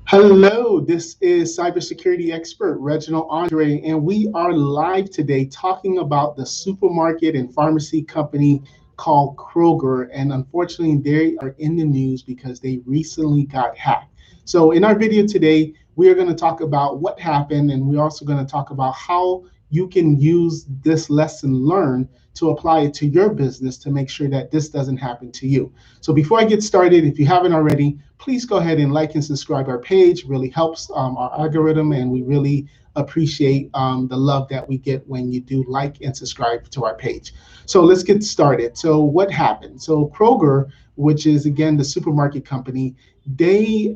Hello, this is cybersecurity expert Reginald Andre, and we are live today talking about the supermarket and pharmacy company called Kroger. And unfortunately, they are in the news because they recently got hacked. So, in our video today, we are going to talk about what happened, and we're also going to talk about how you can use this lesson learned to apply it to your business to make sure that this doesn't happen to you. So before I get started, if you haven't already, please go ahead and like and subscribe our page. It really helps our algorithm, and we really appreciate the love that we get when you do like and subscribe to our page. So let's get started. So what happened? So Kroger, which is again the supermarket company, they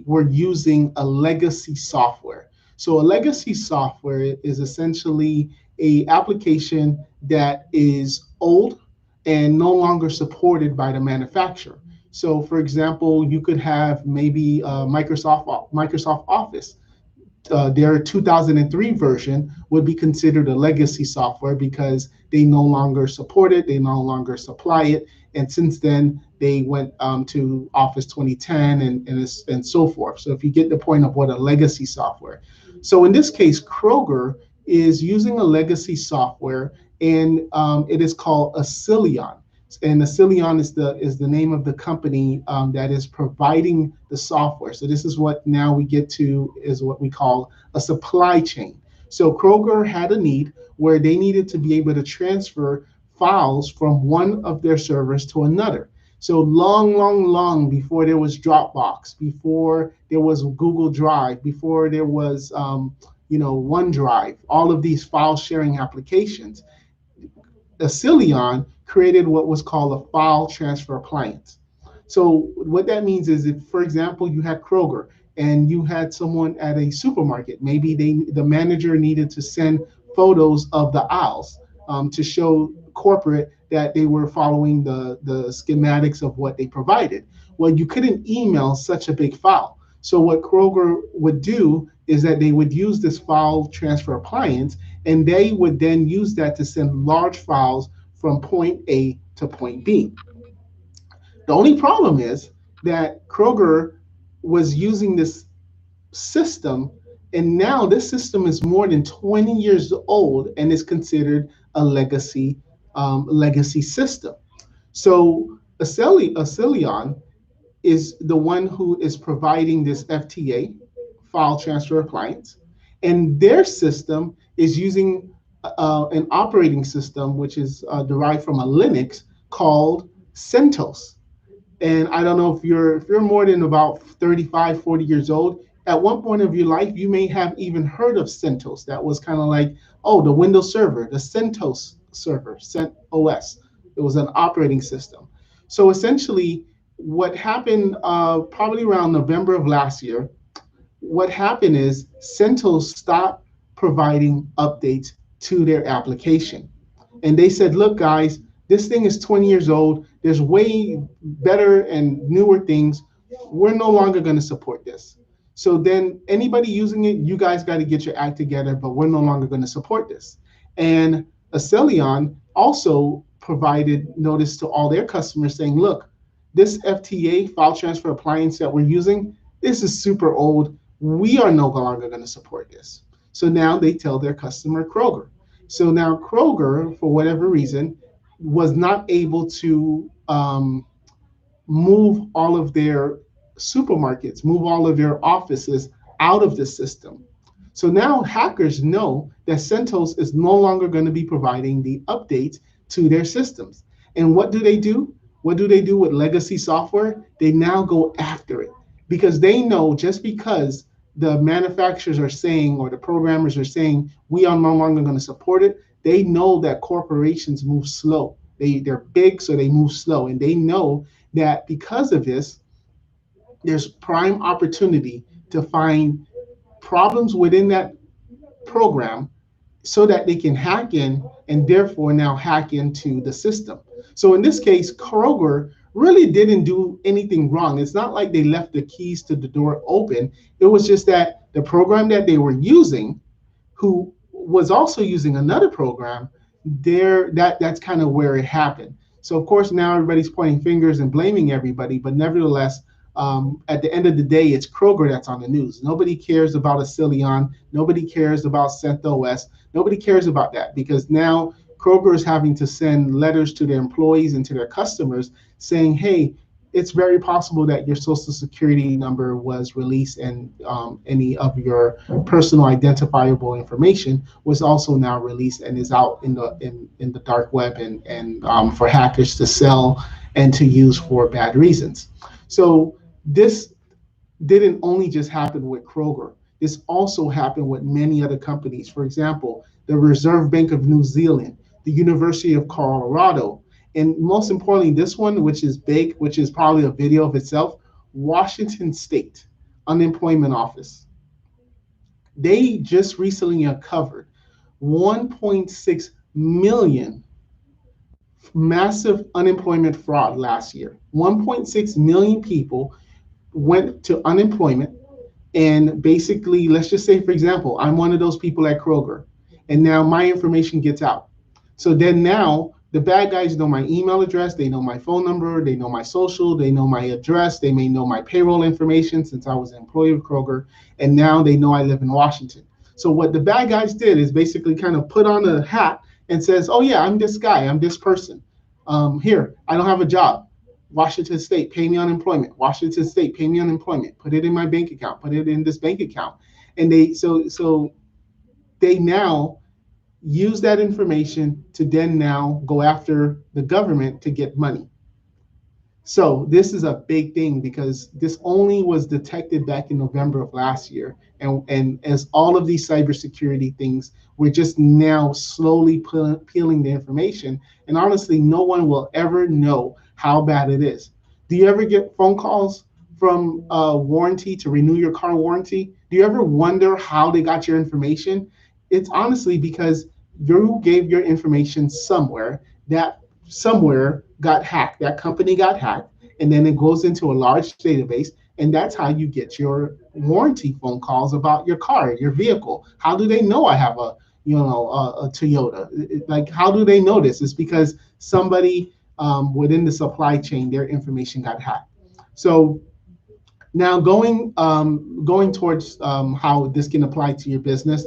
were using a legacy software. So a legacy software is essentially a application that is old and no longer supported by the manufacturer. So, for example, you could have maybe Microsoft Office. Their 2003 version would be considered a legacy software because they no longer support it, they no longer supply it, and since then they went to Office 2010 and so forth. So if you get the point of what a legacy software. So in this case, Kroger is using a legacy software, and it is called Accellion. And Accellion is the name of the company that is providing the software. So this is what now we get to is what we call a supply chain. So Kroger had a need where they needed to be able to transfer files from one of their servers to another. So long before there was Dropbox, before there was Google Drive, before there was OneDrive, all of these file sharing applications, Accellion created what was called a file transfer appliance. So what that means is if, for example, you had Kroger and you had someone at a supermarket, maybe the manager needed to send photos of the aisles to show corporate that they were following the schematics of what they provided. Well, you couldn't email such a big file. So what Kroger would do is that they would use this file transfer appliance, and they would then use that to send large files from point A to point B. The only problem is that Kroger was using this system, and now this system is more than 20 years old and is considered a legacy system. So Accellion is the one who is providing this FTA, file transfer appliance, and their system is using an operating system which is derived from a Linux called CentOS. And I don't know if you're more than about 35, 40 years old, at one point of your life, you may have even heard of CentOS. That was kind of like, oh, the Windows Server, the CentOS server, CentOS. It was an operating system. So essentially, what happened probably around November of last year, what happened is CentOS stopped providing updates to their application. And they said, look, guys, this thing is 20 years old. There's way better and newer things. We're no longer going to support this. So then anybody using it, you guys got to get your act together, but we're no longer going to support this. And Accellion also provided notice to all their customers saying, look, this FTA, file transfer appliance that we're using, this is super old. We are no longer going to support this. So now they tell their customer Kroger. So now Kroger, for whatever reason, was not able to move all of their supermarkets, move all of their offices out of the system. So now hackers know that CentOS is no longer going to be providing the updates to their systems. And what do they do? What do they do with legacy software? They now go after it because they know just because the manufacturers are saying or the programmers are saying we are no longer going to support it, they know that corporations move slow. They're big, so they move slow. And they know that because of this, there's prime opportunity to find problems within that program so that they can hack in and therefore now hack into the system. So in this case, Kroger really didn't do anything wrong. It's not like they left the keys to the door open. It was just that the program that they were using, who was also using another program, that's kind of where it happened. So of course now everybody's pointing fingers and blaming everybody, but nevertheless, at the end of the day, it's Kroger that's on the news. Nobody cares about Accellion. Nobody cares about CentOS. Nobody cares about that because now Kroger is having to send letters to their employees and to their customers saying, hey, it's very possible that your social security number was released and any of your personal identifiable information was also now released and is out in the dark web and for hackers to sell and to use for bad reasons. So this didn't only just happen with Kroger. This also happened with many other companies. For example, the Reserve Bank of New Zealand, the University of Colorado, and most importantly, this one, which is big, which is probably a video of itself, Washington State Unemployment Office. They just recently uncovered 1.6 million massive unemployment fraud last year. 1.6 million people went to unemployment, and basically, let's just say, for example, I'm one of those people at Kroger, and now my information gets out. So then now the bad guys know my email address, they know my phone number, they know my social, they know my address, they may know my payroll information since I was an employee of Kroger, and now they know I live in Washington. So what the bad guys did is basically kind of put on a hat and says, oh yeah, I'm this guy, I'm this person. Here, I don't have a job. Washington State, pay me unemployment. Washington State, pay me unemployment. Put it in my bank account. Put it in this bank account. And they now use that information to then now go after the government to get money. So this is a big thing because this only was detected back in November of last year. And as all of these cybersecurity things, we're just now slowly peeling the information. And honestly, no one will ever know how bad it is. Do you ever get phone calls from warranty to renew your car warranty? Do you ever wonder how they got your information? It's honestly because you gave your information somewhere, that somewhere got hacked, that company got hacked, and then it goes into a large database, and that's how you get your warranty phone calls about your car, your vehicle. How do they know I have a Toyota? Like, how do they know this? It's because somebody within the supply chain, their information got hacked. So now going towards how this can apply to your business,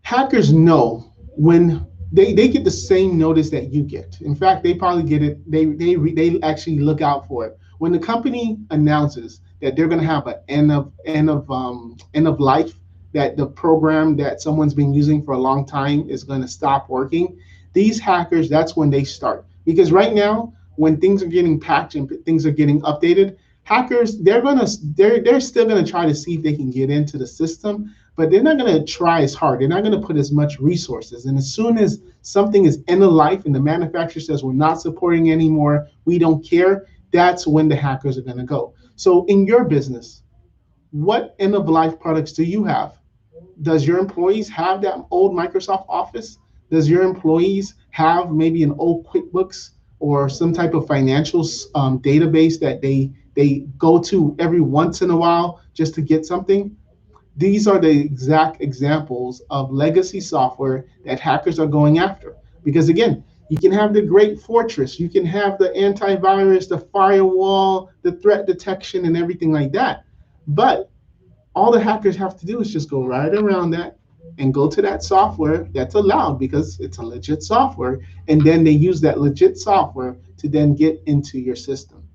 hackers know when they get the same notice that you get. In fact, they probably get it. They actually look out for it when the company announces that they're going to have an end of life, that the program that someone's been using for a long time is going to stop working. These hackers, that's when they start, because right now when things are getting patched and things are getting updated, hackers they're still going to try to see if they can get into the system, but they're not going to try as hard. They're not going to put as much resources. And as soon as something is end of life and the manufacturer says we're not supporting anymore, we don't care, that's when the hackers are going to go. So in your business, what end of life products do you have? Does your employees have that old Microsoft Office? Does your employees have maybe an old QuickBooks or some type of financial database that they go to every once in a while just to get something? These are the exact examples of legacy software that hackers are going after. Because again, you can have the great fortress, you can have the antivirus, the firewall, the threat detection, and everything like that. But all the hackers have to do is just go right around that and go to that software that's allowed because it's a legit software. And then they use that legit software to then get into your system.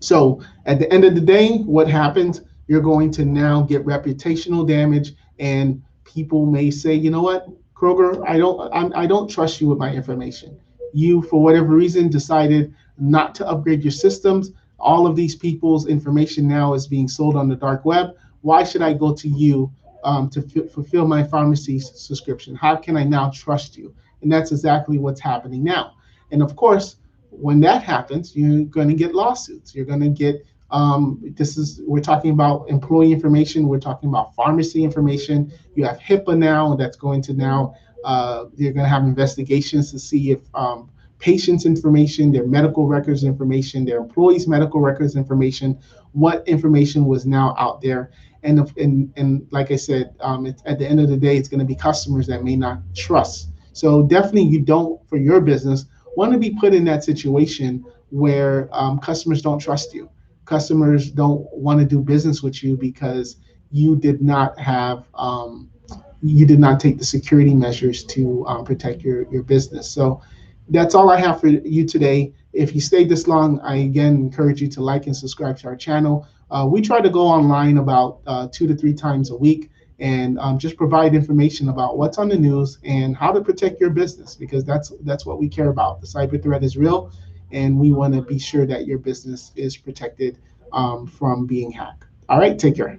So at the end of the day, what happens? You're going to now get reputational damage, and people may say, you know what, Kroger, I don't trust you with my information. You, for whatever reason, decided not to upgrade your systems. All of these people's information now is being sold on the dark web. Why should I go to you to fulfill my pharmacy subscription? How can I now trust you? And that's exactly what's happening now. And of course, when that happens, you're going to get lawsuits. You're going to get we're talking about employee information. We're talking about pharmacy information. You have HIPAA now that's going to now, you're going to have investigations to see if patients' information, their medical records information, their employees' medical records information, what information was now out there. And like I said, at the end of the day, it's going to be customers that may not trust. So definitely you don't, for your business, want to be put in that situation where customers don't trust you. Customers don't want to do business with you because you did not have you did not take the security measures to protect your business. So that's all I have for you today. If you stayed this long, I again encourage you to like and subscribe to our channel. We try to go online about 2 to 3 times a week and just provide information about what's on the news and how to protect your business, because that's what we care about. The cyber threat is real, and we want to be sure that your business is protected from being hacked. All right, take care.